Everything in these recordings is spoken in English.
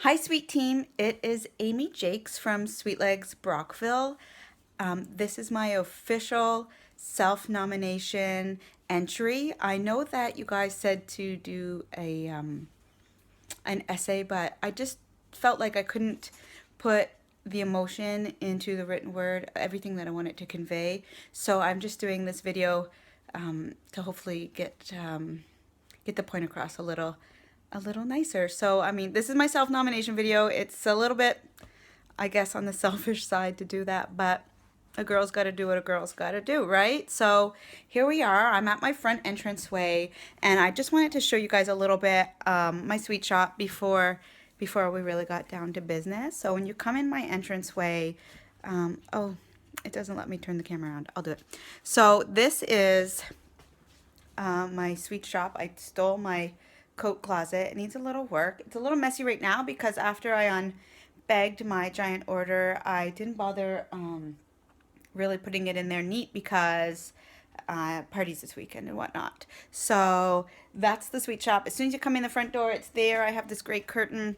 Hi, sweet team. It is Amy Jakes from SweetLegs Brockville. This is my official self-nomination entry. I know that you guys said to do an essay, but I just felt like I couldn't put the emotion into the written word, everything that I wanted to convey. So I'm just doing this video to hopefully get the point across a little nicer. So, I mean, this is my self-nomination video. It's a little bit, I guess, on the selfish side to do that, but a girl's got to do what a girl's got to do, right? So here we are. I'm at my front entranceway, and I just wanted to show you guys a little bit my sweet shop before we really got down to business. So when you come in my entranceway, oh, it doesn't let me turn the camera around. I'll do it. So this is my sweet shop. I stole my coat closet. It needs a little work. It's a little messy right now because after I unbagged my giant order, I didn't bother really putting it in there neat because parties this weekend and whatnot. So that's the sweet shop. As soon as you come in the front door, it's there. I have this great curtain,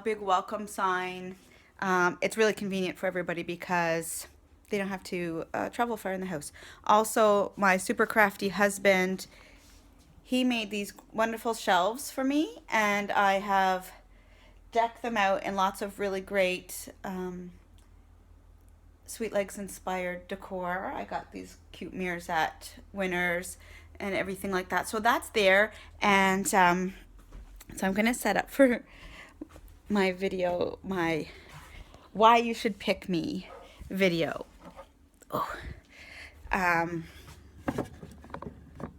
big welcome sign. It's really convenient for everybody because they don't have to travel far in the house. Also, my super crafty husband, he made these wonderful shelves for me, and I have decked them out in lots of really great SweetLegs inspired decor. I got these cute mirrors at Winners and everything like that. So that's there, and so I'm gonna set up for my video, my why you should pick me video. Oh,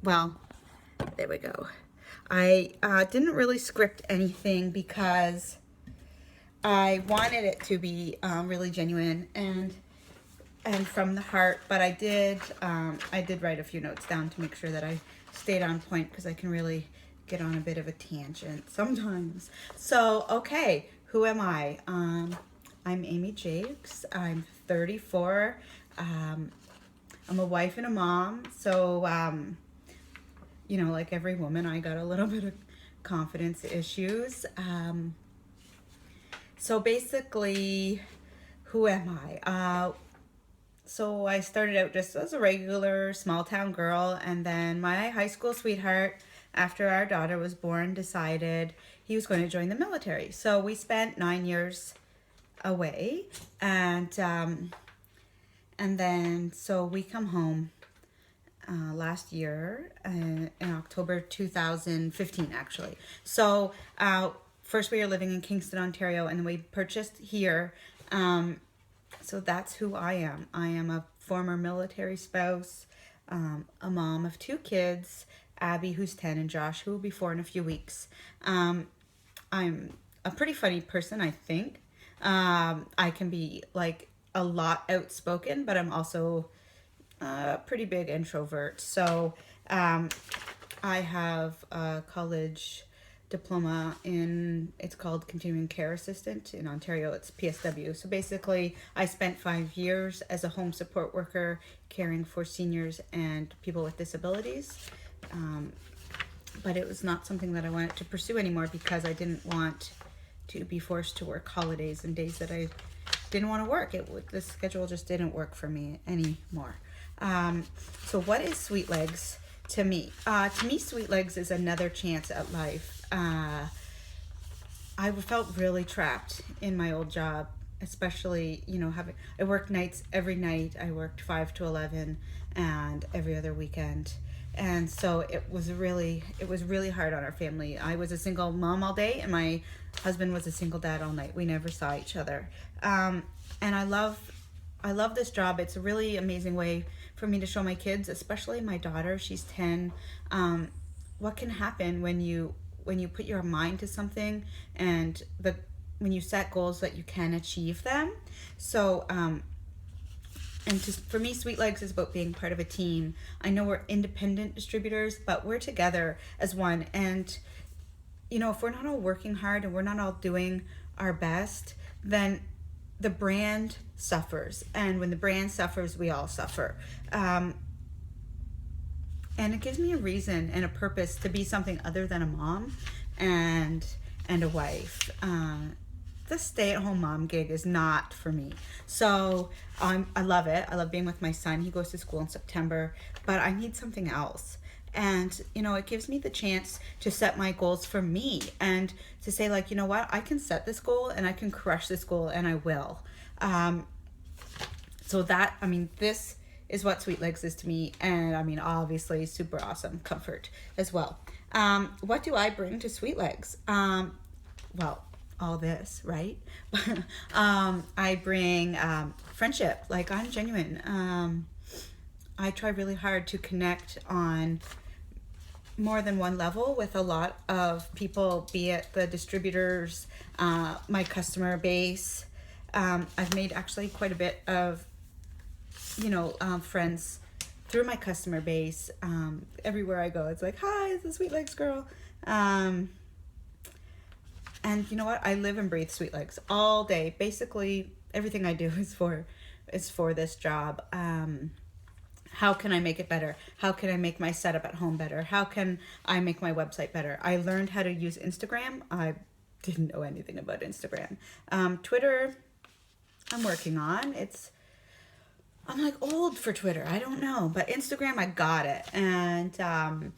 well, there we go. I didn't really script anything because I wanted it to be really genuine and from the heart, but I did write a few notes down to make sure that I stayed on point because I can really get on a bit of a tangent sometimes. So, okay, who am I? I'm Amy Jakes. I'm 34. I'm a wife and a mom. So, like every woman, I got a little bit of confidence issues. So basically, who am I? So I started out just as a regular small town girl, and then my high school sweetheart, after our daughter was born, decided he was going to join the military. So we spent 9 years away, and then so we come home last year in October 2015, actually. So first we were living in Kingston, Ontario, and then we purchased here. So that's who I am. I am a former military spouse, a mom of 2 kids, Abby, who's 10, and Josh, who will be 4 in a few weeks. I'm a pretty funny person, I think. I can be like a lot outspoken, but I'm also a pretty big introvert. So I have a college diploma it's called continuing care assistant. In Ontario it's PSW. So basically I spent 5 years as a home support worker caring for seniors and people with disabilities, but it was not something that I wanted to pursue anymore because I didn't want to be forced to work holidays and days that I didn't want to work. The schedule just didn't work for me anymore. So what is SweetLegs to me? To me, SweetLegs is another chance at life. I felt really trapped in my old job, especially, I worked nights every night. I worked 5 to 11 and every other weekend. And so it was really hard on our family. I was a single mom all day, and my husband was a single dad all night. We never saw each other. And I love this job. It's a really amazing way for me to show my kids, especially my daughter. She's 10. What can happen when you put your mind to something and when you set goals that you can achieve them. So for me, SweetLegs is about being part of a team. I know we're independent distributors, but we're together as one. And if we're not all working hard and we're not all doing our best, then the brand suffers, and when the brand suffers, we all suffer. And it gives me a reason and a purpose to be something other than a mom and a wife. the stay-at-home mom gig is not for me. So I love it. I love being with my son. He goes to school in September, but I need something else. And it gives me the chance to set my goals for me and to say, like, you know what, I can set this goal and I can crush this goal, and I will. Um, so that, I mean, this is what SweetLegs is to me, and I mean, obviously super awesome comfort as well. What do I bring to SweetLegs? Well, all this, right? I bring friendship. Like, I'm genuine. I try really hard to connect on more than one level with a lot of people, be it the distributors, my customer base. I've made actually quite a bit of friends through my customer base. Everywhere I go, it's like, hi, it's the SweetLegs girl. And you know what? I live and breathe SweetLegs all day. Basically, everything I do is for this job. How can I make it better? How can I make my setup at home better? How can I make my website better? I learned how to use Instagram. I didn't know anything about Instagram. Twitter, I'm working on. I'm like old for Twitter. I don't know. But Instagram, I got it. And I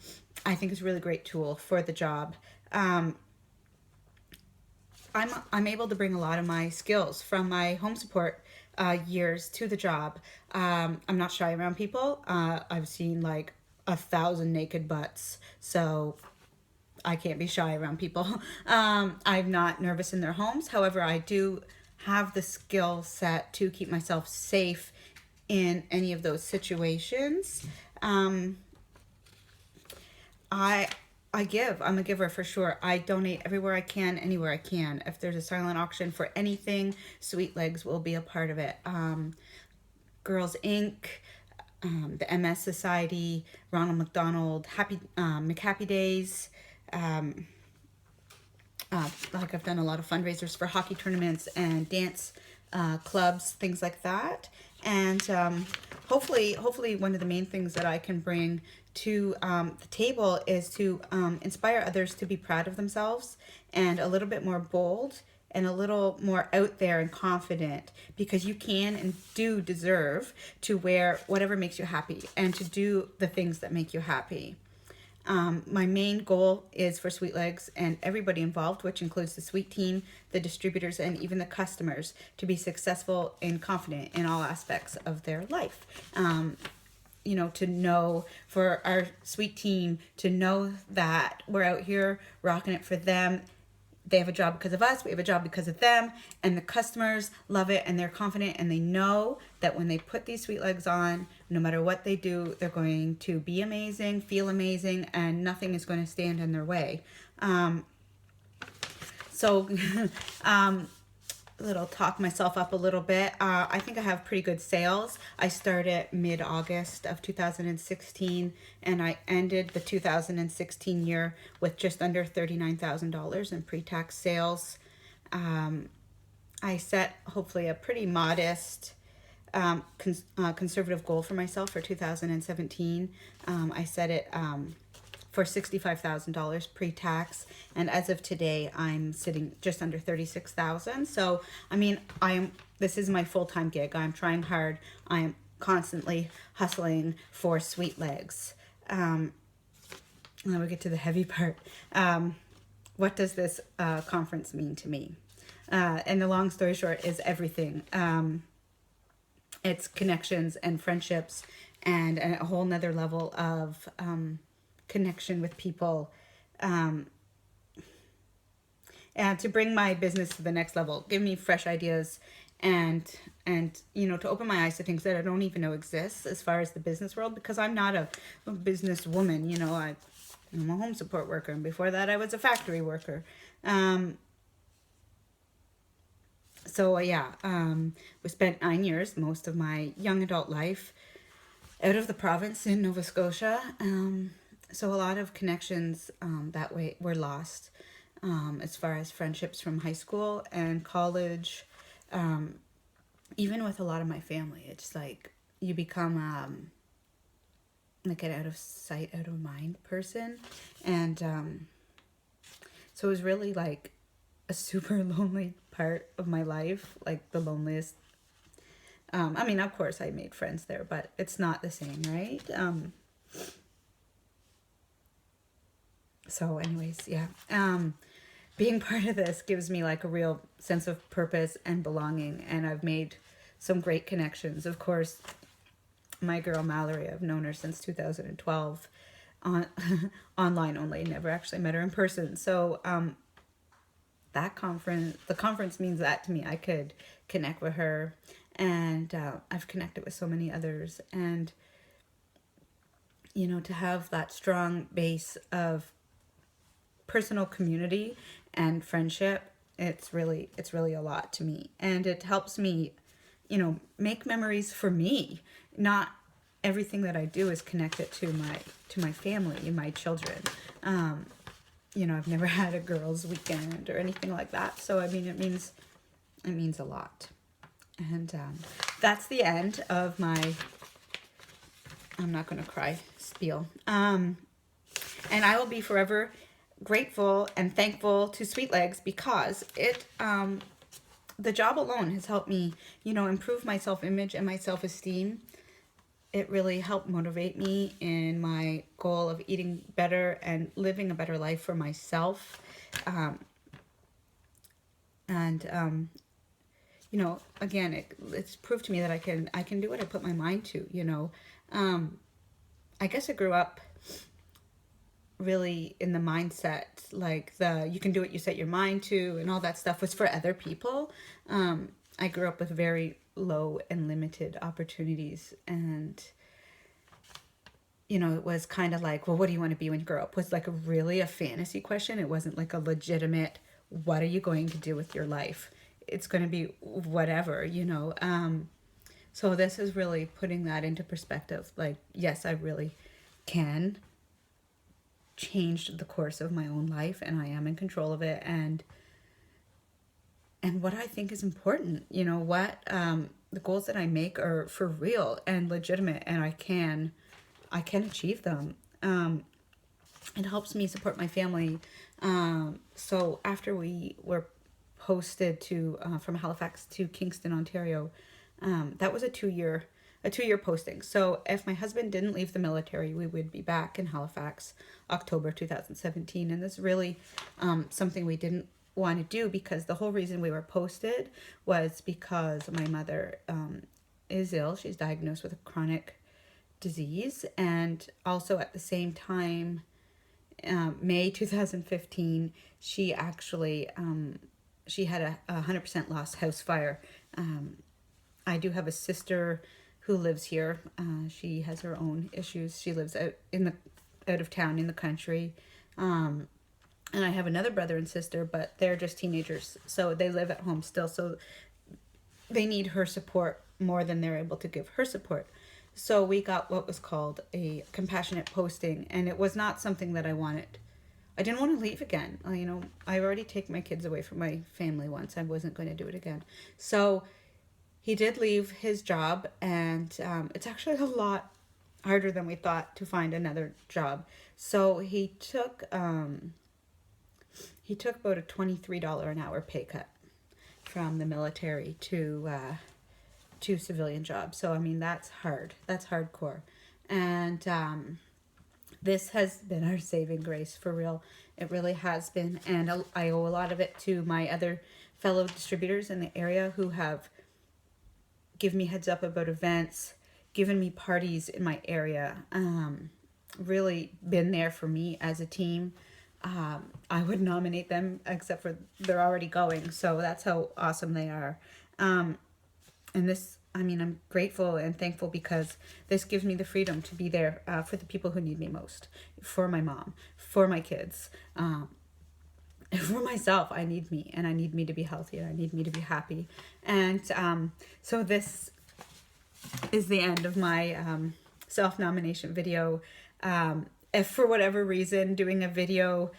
think it's a really great tool for the job. I'm able to bring a lot of my skills from my home support years to the job. I'm not shy around people. I've seen like 1,000 naked butts, so I can't be shy around people. I'm not nervous in their homes. However, I do have the skill set to keep myself safe in any of those situations. I give. I'm a giver for sure. I donate everywhere I can, anywhere I can. If there's a silent auction for anything, SweetLegs will be a part of it. Girls Inc., the MS Society, Ronald McDonald, McHappy Days. Like, I've done a lot of fundraisers for hockey tournaments and dance clubs, things like that. And hopefully one of the main things that I can bring to the table is to inspire others to be proud of themselves and a little bit more bold and a little more out there and confident, because you can and do deserve to wear whatever makes you happy and to do the things that make you happy. My main goal is for SweetLegs and everybody involved, which includes the Sweet team, the distributors, and even the customers, to be successful and confident in all aspects of their life. To know for our Sweet team, to know that we're out here rocking it for them. They have a job because of us, we have a job because of them, and the customers love it, and they're confident, and they know that when they put these SweetLegs on, no matter what they do, they're going to be amazing, feel amazing, and nothing is going to stand in their way. Little talk myself up a little bit. I think I have pretty good sales. I started mid-August of 2016, and I ended the 2016 year with just under $39,000 in pre-tax sales. I set hopefully a pretty modest conservative goal for myself for 2017. I set it for $65,000 pre-tax, and as of today I'm sitting just under 36,000. So I mean, this is my full-time gig. I'm trying hard. I am constantly hustling for SweetLegs. And then we get to the heavy part. What does this conference mean to me? And the long story short is everything. It's connections and friendships and a whole nother level of connection with people, and to bring my business to the next level, give me fresh ideas, and to open my eyes to things that I don't even know exist as far as the business world, because I'm not a business woman. I'm a home support worker, and before that I was a factory worker. We spent 9 years, most of my young adult life, out of the province in Nova Scotia. So a lot of connections that way were lost, as far as friendships from high school and college. Even with a lot of my family, it's like you become like an out of sight, out of mind person. And so it was really like a super lonely part of my life, like the loneliest. I mean, of course, I made friends there, but it's not the same, right? So, anyways, yeah. Being part of this gives me like a real sense of purpose and belonging, and I've made some great connections. Of course, my girl Mallory, I've known her since 2012, on online only, never actually met her in person. So, the conference means that to me. I could connect with her, and I've connected with so many others, and to have that strong base of personal community and friendship, it's really a lot to me, and it helps me make memories for me. Not everything that I do is connected to my family and my children. I've never had a girls weekend or anything like that, so I mean it means a lot. And that's the end of my I'm not going to cry spiel. And I will be forever grateful and thankful to SweetLegs, because the job alone has helped me, improve my self-image and my self-esteem. It really helped motivate me in my goal of eating better and living a better life for myself. Again, it's proved to me that I can do what I put my mind to. I guess I grew up really in the mindset, like you can do what you set your mind to, and all that stuff was for other people. I grew up with very low and limited opportunities, and it was kind of like, well, what do you want to be when you grow up? Was like a fantasy question. It wasn't like a legitimate, what are you going to do with your life? It's going to be whatever. So this is really putting that into perspective. Like, yes, I really can change the course of my own life, and I am in control of it, and what I think is important. The goals that I make are for real and legitimate, and I can achieve them. It helps me support my family. So after we were posted to from Halifax to Kingston, Ontario, that was a two-year posting. So if my husband didn't leave the military, we would be back in Halifax October 2017. And this is really something we didn't want to do, because the whole reason we were posted was because my mother is ill. She's diagnosed with a chronic disease, and also at the same time, May 2015, she actually she had a 100% lost house fire. I do have a sister who lives here. She has her own issues. She lives out of town in the country. And I have another brother and sister, but they're just teenagers, so they live at home still. So they need her support more than they're able to give her support. So we got what was called a compassionate posting, and it was not something that I wanted. I didn't want to leave again. I already taken my kids away from my family once. I wasn't going to do it again. So he did leave his job, and it's actually a lot harder than we thought to find another job. So he took about a $23 an hour pay cut from the military to civilian jobs. So I mean, that's hard. That's hardcore. And this has been our saving grace, for real. It really has been. And I owe a lot of it to my other fellow distributors in the area who have given me heads up about events, given me parties in my area, really been there for me as a team. I would nominate them, except for they're already going. So that's how awesome they are. And this, I'm grateful and thankful, because this gives me the freedom to be there for the people who need me most, for my mom, for my kids, for myself. I need me, and I need me to be healthy, and I need me to be happy. And so this is the end of my self-nomination video. If for whatever reason doing a video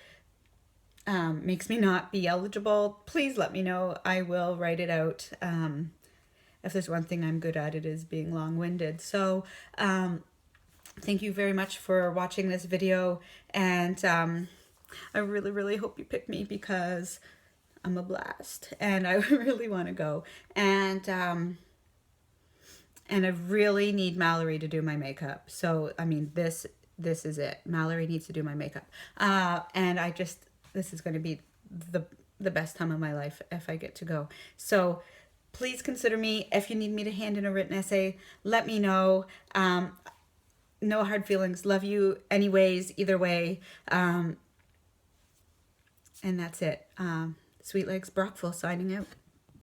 makes me not be eligible, please let me know. I will write it out. If there's one thing I'm good at, it is being long-winded. So thank you very much for watching this video, and I really, really hope you pick me, because I'm a blast, and I really want to go. And I really need Mallory to do my makeup. So I mean, this is it. Mallory needs to do my makeup, and I just this is going to be the the best time of my life if I get to go. So please consider me. If you need me to hand in a written essay, let me know. No hard feelings. Love you anyways, either way. And that's it. SweetLegs Brockville signing out.